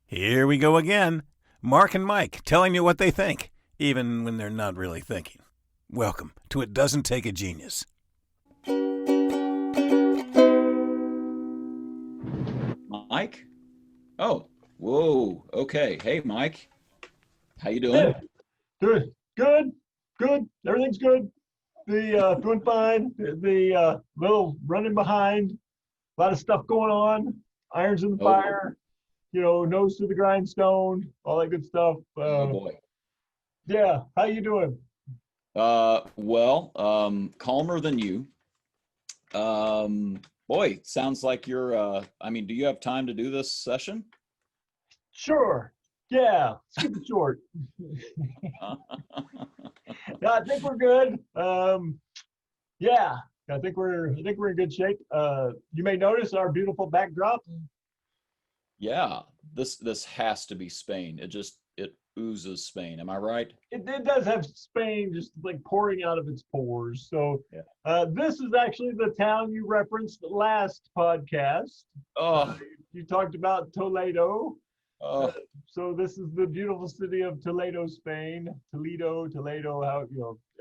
Here we go again. Mark and Mike telling you what they think, even when they're not really thinking. Welcome to It Doesn't Take a Genius. Mike? Oh, whoa. Okay. Hey, Mike. How you doing? Yeah, good, good, good. Everything's good. The doing fine. The little running behind. A lot of stuff going on. Irons in the Oh, fire. Nose to the grindstone. All that good stuff. oh boy. Yeah. How you doing? Calmer than you. Boy, sounds like do you have time to do this session? Sure. Yeah. Let's keep it short. Yeah, I think we're good. Yeah. I think we're in good shape. You may notice our beautiful backdrop. Yeah, this has to be Spain. It oozes Spain. Am I right? It does have Spain just like pouring out of its pores. So Yeah. this is actually the town you referenced last podcast. Uh, Oh, you talked about Toledo. Uh, oh, so this is the beautiful city of Toledo, Spain. Toledo, how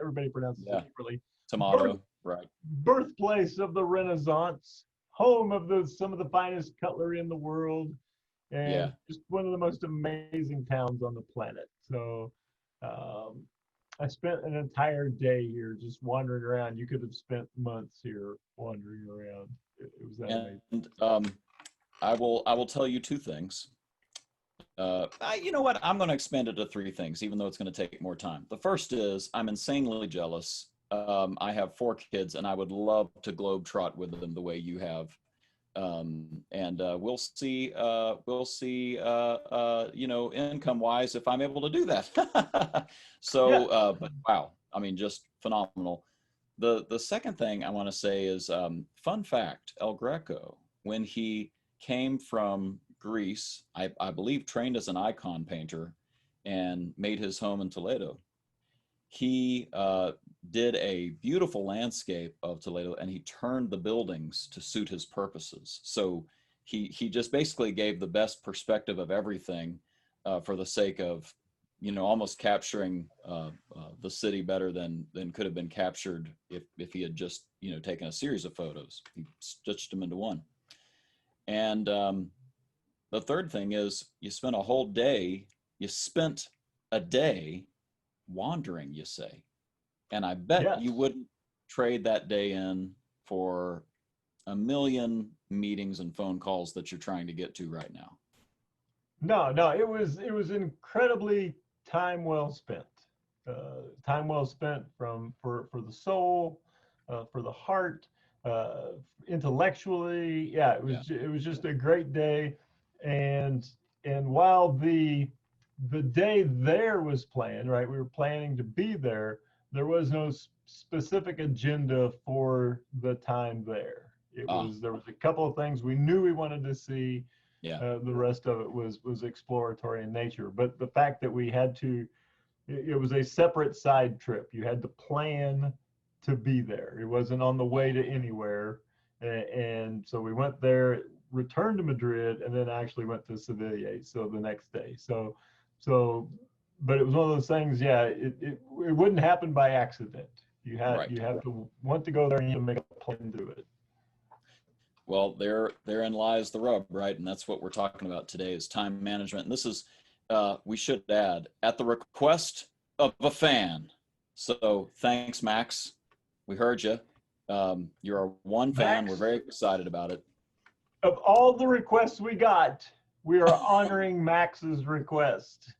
everybody pronounces it yeah. differently. Birth, Tomato. Right. birthplace of the Renaissance, home of some of the finest cutlery in the world, and Yeah. just one of the most amazing towns on the planet. So um, I spent an entire day here just wandering around. You could have spent months here wandering around. It was that amazing. And I will tell you two things. You know what? I'm going to expand it to three things, even though it's going to take more time. The first is I'm insanely jealous. I have four kids, and I would love to globetrot with them the way you have. And we'll see. Income wise, if I'm able to do that. Yeah, But wow, I mean, just phenomenal. The second thing I want to say is fun fact: El Greco, when he came from Greece, I believe trained as an icon painter and made his home in Toledo. He did a beautiful landscape of Toledo and he turned the buildings to suit his purposes. So he just basically gave the best perspective of everything for the sake of almost capturing the city better than could have been captured if he had just taken a series of photos. He stitched them into one. And the third thing is you spent a day wandering, you say. And I bet yes. you wouldn't trade that day in for a million meetings and phone calls that you're trying to get to right now. No, no, it was incredibly time well spent. Time well spent for the soul, for the heart, uh, intellectually. Yeah, Yeah. it was just a great day, and and while the day there was planned, right? We were planning to be there. There was no specific agenda for the time there. Ah, There was a couple of things we knew we wanted to see. yeah. The rest of it was exploratory in nature. But the fact that we had to, it was a separate side trip. You had to plan to be there. It wasn't on the way to anywhere. And so we went there, returned to Madrid, and then actually went to Seville. So the next day. So, but it was one of those things. Yeah, it wouldn't happen by accident. Right. You have to want to go there and you make a plan to it. Well, therein lies the rub, right? And that's what we're talking about today is time management. And this is, we should add, at the request of a fan. So thanks, Max. We heard you. You're our one fan. We're Max, very excited about it. of all the requests we got, we are honoring Max's request.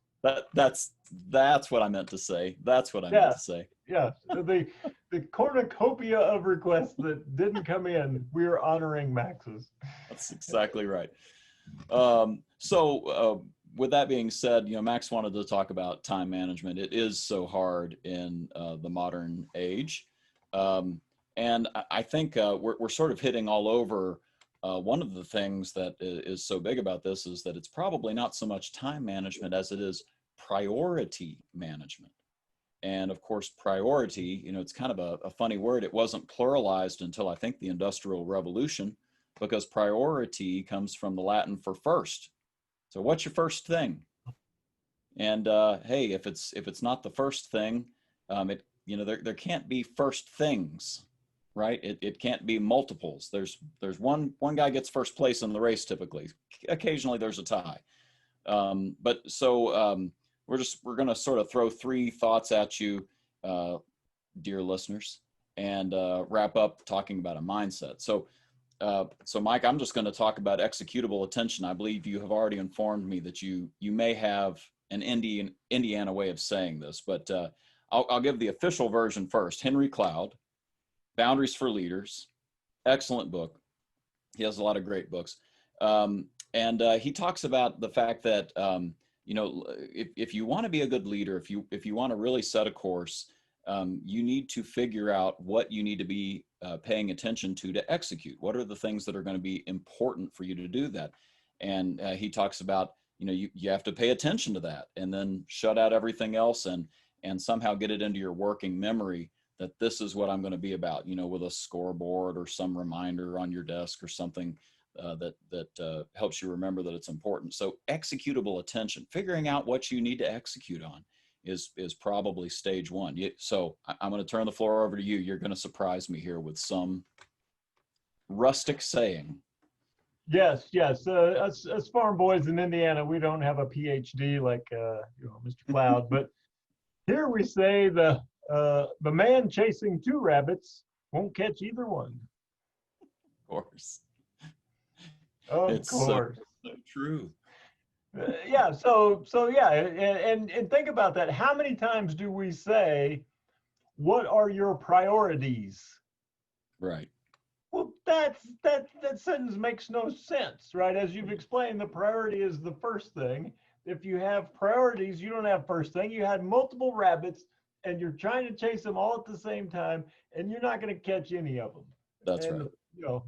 That's what I meant to say. That's what I meant Yeah, to say. yeah. The cornucopia of requests that didn't come in, we are honoring Max's. That's exactly right. With that being said, Max wanted to talk about time management. It is so hard in the modern age. And I think we're sort of hitting all over. One of the things that is so big about this is that it's probably not so much time management as it is priority management. And of course, priority, it's kind of a funny word. It wasn't pluralized until I think the Industrial Revolution, because priority comes from the Latin for first. So what's your first thing? And hey, if it's not the first thing, it there can't be first things, right? It can't be multiples. There's one guy gets first place in the race typically. Occasionally there's a tie. But so we're going to sort of throw three thoughts at you, dear listeners, and wrap up talking about a mindset. So Mike, I'm just going to talk about executable attention. I believe you have already informed me that you may have an Indiana way of saying this, but I'll give the official version first. Henry Cloud, Boundaries for Leaders, excellent book. He has a lot of great books. And he talks about the fact that, if you want to be a good leader, if you want to really set a course, you need to figure out what you need to be paying attention to execute. What are the things that are going to be important for you to do that? And he talks about, you have to pay attention to that and then shut out everything else and somehow get it into your working memory that this is what I'm going to be about, with a scoreboard or some reminder on your desk or something that helps you remember that it's important. So executable attention, figuring out what you need to execute on is probably stage one. So I'm going to turn the floor over to you. You're going to surprise me here with some rustic saying. Yes. Us farm boys in Indiana, we don't have a PhD like Mr. Cloud, but here we say the man chasing two rabbits won't catch either one. Of course. Of course. So true. Yeah. So yeah, and think about that. How many times do we say, "What are your priorities?" Right. Well, that sentence makes no sense, right? As you've explained, the priority is the first thing. If you have priorities, you don't have first thing. You had multiple rabbits, and you're trying to chase them all at the same time, and you're not going to catch any of them. That's right.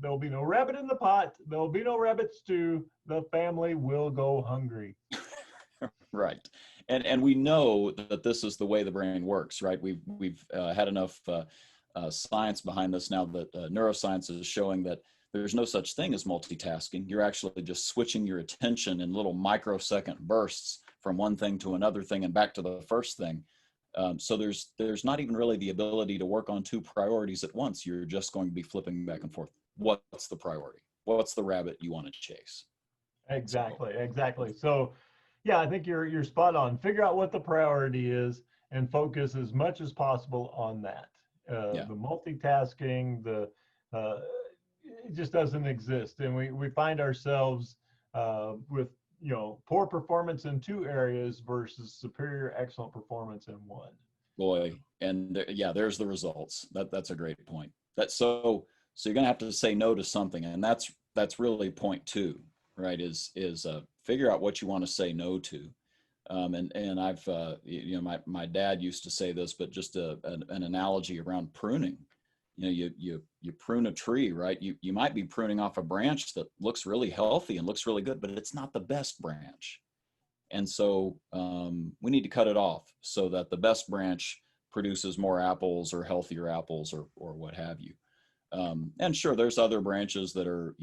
There'll be no rabbit in the pot. There'll be no rabbit stew. The family will go hungry. Right. And we know that this is the way the brain works, right? We've had enough science behind this now that neuroscience is showing that there's no such thing as multitasking. You're actually just switching your attention in little microsecond bursts from one thing to another thing and back to the first thing. So there's not even really the ability to work on two priorities at once. You're just going to be flipping back and forth. What's the priority? What's the rabbit you want to chase? Exactly. So, yeah, I think you're spot on. Figure out what the priority is and focus as much as possible on that. The multitasking, it just doesn't exist, and we find ourselves with poor performance in two areas versus superior excellent performance in one. Boy, and there's the results. That's a great point. So you're going to have to say no to something, and that's really point two, right? Is figure out what you want to say no to. And I've my dad used to say this, but just an analogy around pruning. You prune a tree, right? You might be pruning off a branch that looks really healthy and looks really good, but it's not the best branch. And so we need to cut it off so that the best branch produces more apples or healthier apples or what have you. And sure, there's other branches that are,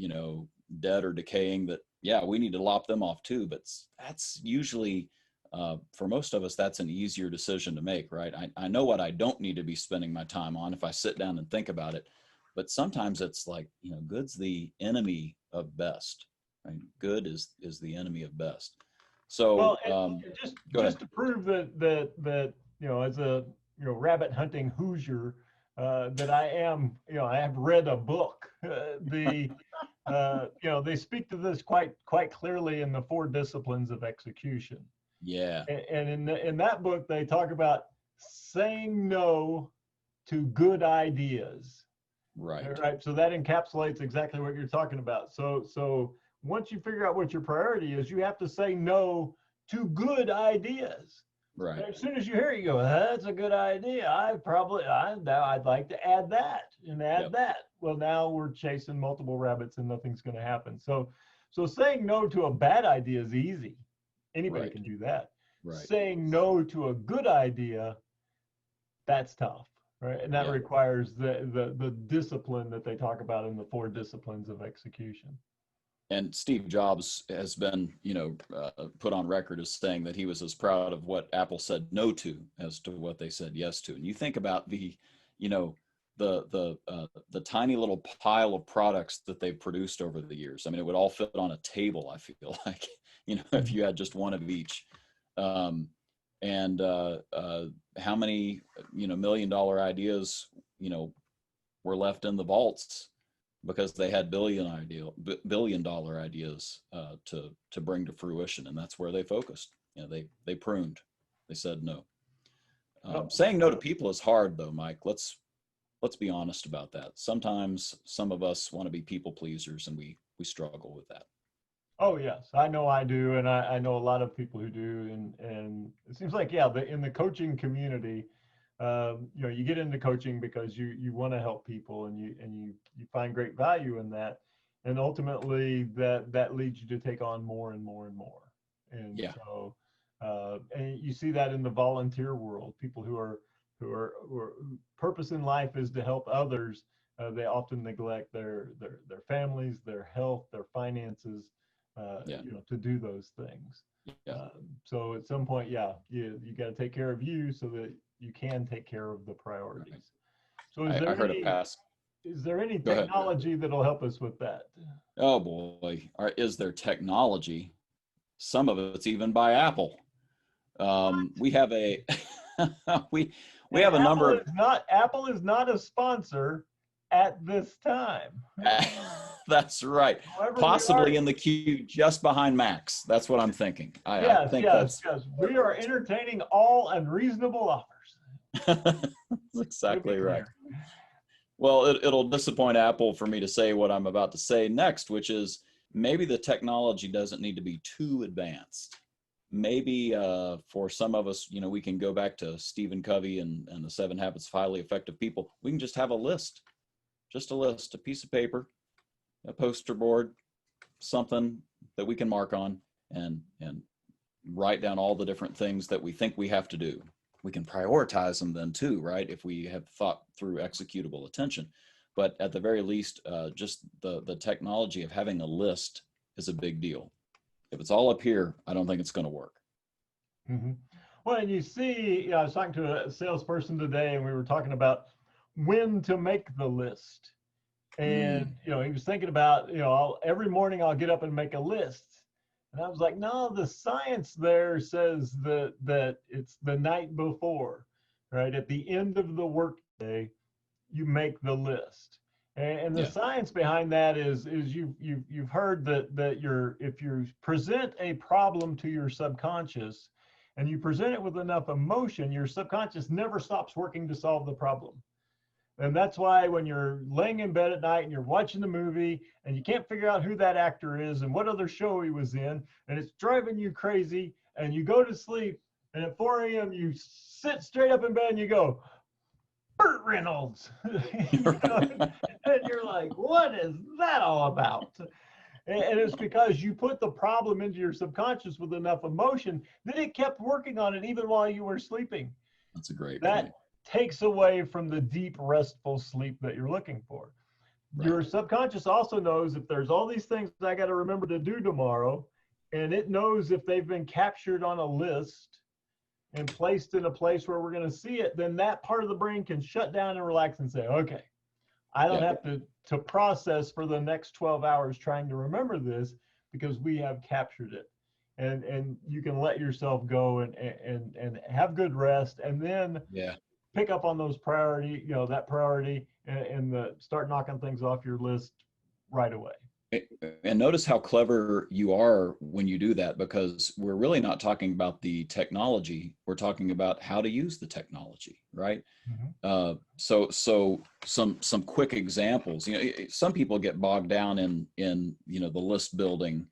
dead or decaying that, we need to lop them off too. But that's usually, for most of us, that's an easier decision to make, right? I know what I don't need to be spending my time on if I sit down and think about it. But sometimes it's like, good's the enemy of best, right? Good is the enemy of best. So just to prove that as a rabbit hunting Hoosier, that I am, I have read a book. They speak to this quite clearly in the 4 disciplines of execution. Yeah. And in that book, they talk about saying no to good ideas. Right. Right. So that encapsulates exactly what you're talking about. So once you figure out what your priority is, you have to say no to good ideas. Right. And as soon as you hear it, you go, that's a good idea. I'd like to add that and add that. Well, now we're chasing multiple rabbits and nothing's going to happen. So saying no to a bad idea is easy. Anybody can do that. Right. Saying no to a good idea, that's tough. Right. And that requires the discipline that they talk about in the 4 disciplines of execution. And Steve Jobs has been, put on record as saying that he was as proud of what Apple said no to as to what they said yes to. And you think about you know, the tiny little pile of products that they've produced over the years. I mean, it would all fit on a table, I feel like, if you had just one of each. And how many, $1 million ideas, were left in the vaults because they had billion dollar ideas to bring to fruition, and that's where they focused. They pruned. They said no. Saying no to people is hard, though, Mike. Let's be honest about that. Sometimes some of us want to be people pleasers, and we struggle with that. Oh yes, I know I do, and I know a lot of people who do, and it seems like in the coaching community. You get into coaching because you want to help people, and you find great value in that, and ultimately that leads you to take on more and more and more. And yeah. So and you see that in the volunteer world, people who purpose in life is to help others. They often neglect their families, their health, their finances, to do those things. Yeah. So at some point, you got to take care of you so that you can take care of the priorities. Right. So I heard a pass. Is there any technology that'll help us with that? Oh boy, is there technology? Some of it's even by Apple. We have a we have a number of. Apple is not a sponsor at this time. That's right. However, possibly in the queue just behind Max. That's what I'm thinking. I think yes. We are entertaining all unreasonable offers. That's exactly right. Well, it'll disappoint Apple for me to say what I'm about to say next, which is maybe the technology doesn't need to be too advanced. Maybe for some of us, we can go back to Stephen Covey and the 7 Habits of Highly Effective People. We can just have a list, a piece of paper, a poster board, something that we can mark on and write down all the different things that we think we have to do. We can prioritize them then too, right? If we have thought through executable attention. But at the very least, just the technology of having a list is a big deal. If it's all up here, I don't think it's going to work. Mm-hmm. Well, and you see, I was talking to a salesperson today, and we were talking about when to make the list. And, he was thinking about, every morning I'll get up and make a list. And I was like, no, the science there says that it's the night before, right? At the end of the workday, you make the list. And the science behind that is you've heard that if you present a problem to your subconscious and you present it with enough emotion, your subconscious never stops working to solve the problem. And that's why when you're laying in bed at night and you're watching the movie and you can't figure out who that actor is and what other show he was in, and it's driving you crazy, and you go to sleep, and at 4 a.m. you sit straight up in bed and you go, Burt Reynolds. And you're like, what is that all about? And it's because you put the problem into your subconscious with enough emotion that it kept working on it even while you were sleeping. That's a great point. Takes away from the deep, restful sleep that you're looking for. Right. Your subconscious also knows if there's all these things I got to remember to do tomorrow, and it knows if they've been captured on a list and placed in a place where we're going to see it, then that part of the brain can shut down and relax and say, okay, I don't have to process for the next 12 hours trying to remember this because we have captured it. And you can let yourself go and have good rest, and then pick up on those priority, that priority, and start knocking things off your list right away. And notice how clever you are when you do that, because we're really not talking about the technology. We're talking about how to use the technology, right? Mm-hmm. So some quick examples. Some people get bogged down in the list building,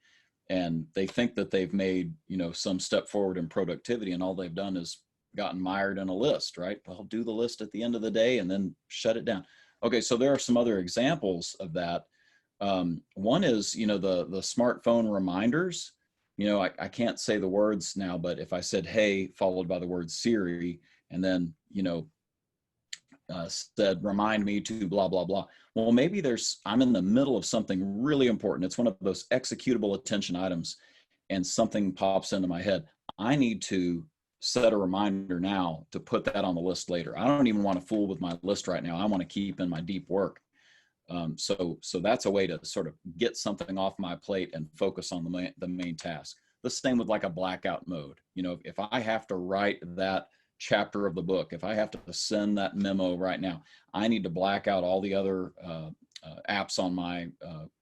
and they think that they've made some step forward in productivity, and all they've done is gotten mired in a list, right? Well, do the list at the end of the day and then shut it down. Okay, so there are some other examples of that. One is, the smartphone reminders. I can't say the words now, but if I said, hey, followed by the word Siri, and then, said, remind me to blah, blah, blah. Well, maybe I'm in the middle of something really important. It's one of those executable attention items, and something pops into my head. I need to set a reminder now to put that on the list later. I don't even want to fool with my list right now. I want to keep in my deep work. So that's a way to sort of get something off my plate and focus on the main task. The same with like a blackout mode. You know, if I have to write that chapter of the book, if I have to send that memo right now, I need to black out all the other apps on my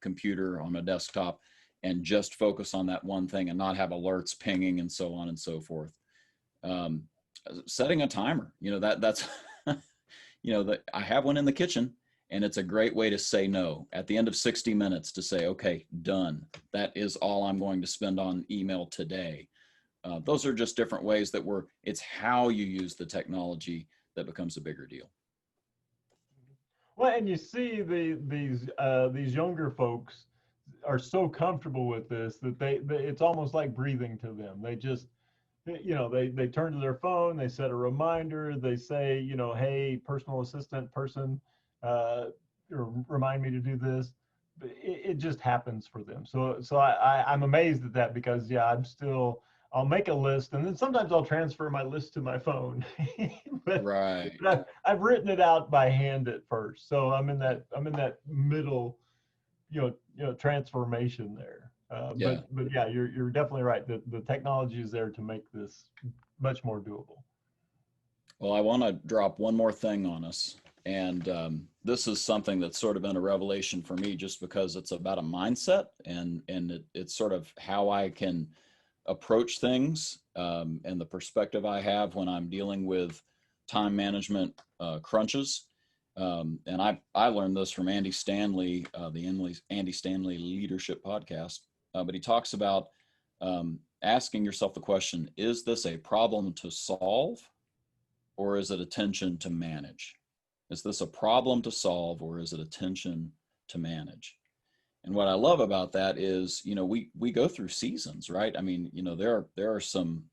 computer, on my desktop, and just focus on that one thing and not have alerts pinging and so on and so forth. Setting a timer, you know, that's, you know, that I have one in the kitchen, and it's a great way to say no at the end of 60 minutes, to say, okay, done. That is all I'm going to spend on email today. Those are just different ways that it's how you use the technology that becomes a bigger deal. Well, and you see these younger folks are so comfortable with this that it's almost like breathing to them. They just, you know, they turn to their phone, they set a reminder, they say, you know, hey, personal assistant person, remind me to do this. It just happens for them. So I'm amazed at that, because yeah, I'll make a list, and then sometimes I'll transfer my list to my phone. but, Right. but I've written it out by hand at first. So I'm in that middle, you know, transformation there. Yeah. But yeah, you're definitely right. The technology is there to make this much more doable. Well, I want to drop one more thing on us. And this is something that's sort of been a revelation for me, just because it's about a mindset, and it's sort of how I can approach things, and the perspective I have when I'm dealing with time management crunches. And I learned this from Andy Stanley, the Andy Stanley Leadership Podcast. But he talks about asking yourself the question, is this a problem to solve, or is it a tension to manage? Is this a problem to solve, or is it a tension to manage? And what I love about that is, you know, we go through seasons, right? I mean, you know, there are some,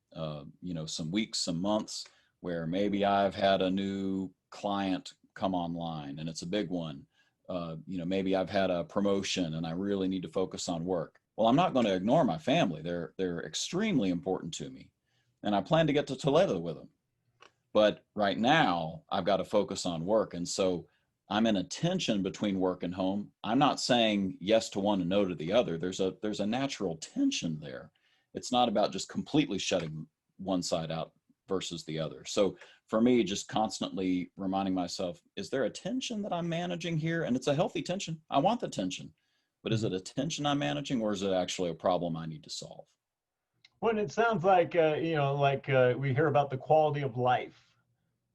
you know, some weeks, some months where maybe I've had a new client come online and it's a big one. You know, maybe I've had a promotion and I really need to focus on work. Well, I'm not going to ignore my family. They're extremely important to me, and I plan to get to Toledo with them. But right now, I've got to focus on work, and so I'm in a tension between work and home. I'm not saying yes to one and no to the other. There's a natural tension there. It's not about just completely shutting one side out versus the other. So for me, just constantly reminding myself, is there a tension that I'm managing here? And it's a healthy tension. I want the tension, but is it a tension I'm managing, or is it actually a problem I need to solve? Well, it sounds like, you know, like we hear about the quality of life,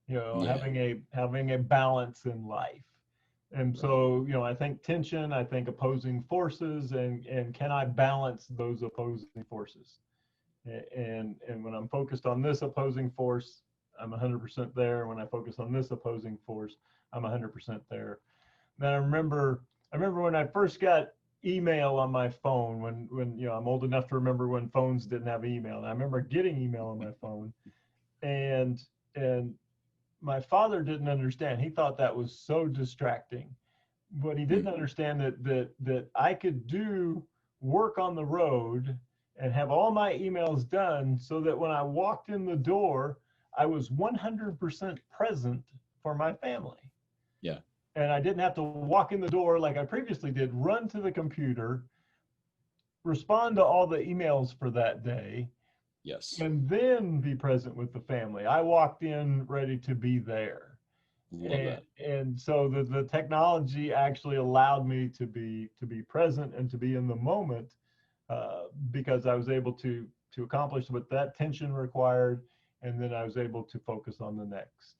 you know, Yeah, having a balance in life. And right. so, you know, I think tension, I think opposing forces, and can I balance those opposing forces? And when I'm focused on this opposing force, I'm 100% there. When I focus on this opposing force, I'm 100% there. Now I remember when I first got email on my phone, when you know, I'm old enough to remember when phones didn't have email. And I remember getting email on my phone, and my father didn't understand. He thought that was so distracting, but he didn't understand that I could do work on the road and have all my emails done, so that when I walked in the door, I was 100% present for my family. Yeah. And I didn't have to walk in the door like I previously did, run to the computer, respond to all the emails for that day, Yes. and then be present with the family. I walked in ready to be there. Love that. And so the technology actually allowed me to be present and to be in the moment, because I was able to accomplish what that tension required, and then I was able to focus on the next.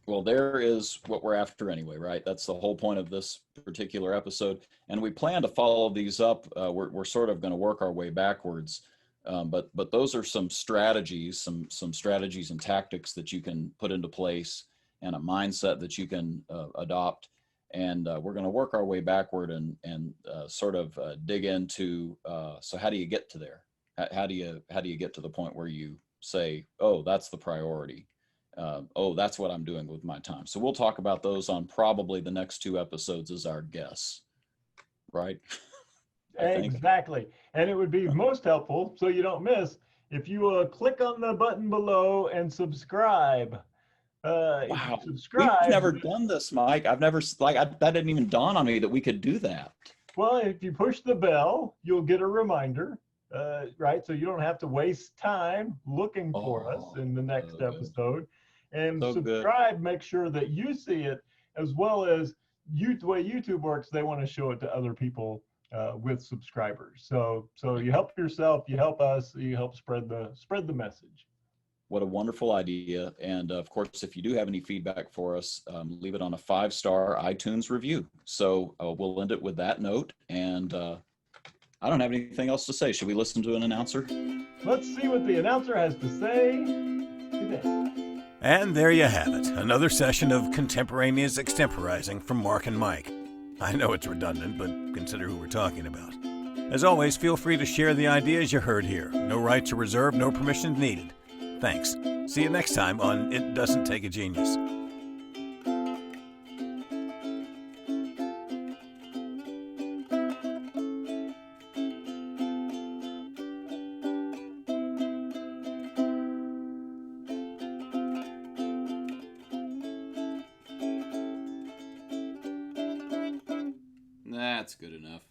Well, there is what we're after anyway, right? That's the whole point of this particular episode. And we plan to follow these up. We're sort of going to work our way backwards. But those are some strategies, some strategies and tactics that you can put into place, and a mindset that you can adopt. And we're going to work our way backward and sort of dig into, so how do you get to there? How do you get to the point where you say, oh, that's the priority? oh, that's what I'm doing with my time. So we'll talk about those on probably the next 2 episodes as our guess, right? I think. Exactly. And it would be most helpful, so you don't miss, if you click on the button below and subscribe. If you Wow, we've subscribe, never done this, Mike. I've never that didn't even dawn on me that we could do that. well, if you push the bell, you'll get a reminder, right? So you don't have to waste time looking for us Oh, in the next so good. episode. And So good. subscribe, make sure that you see it, as well as the way YouTube works, they want to show it to other people with subscribers. So you help yourself, you help us, you help spread the message. What a wonderful idea. And of course, if you do have any feedback for us, leave it on a 5-star iTunes review. So we'll end it with that note. And I don't have anything else to say. Should we listen to an announcer? Let's see what the announcer has to say today. And there you have it, another session of contemporaneous extemporizing from Mark and Mike. I know it's redundant, but consider who we're talking about. As always, feel free to share the ideas you heard here. No rights are reserved, no permissions needed. Thanks. See you next time on It Doesn't Take a Genius. That's good enough.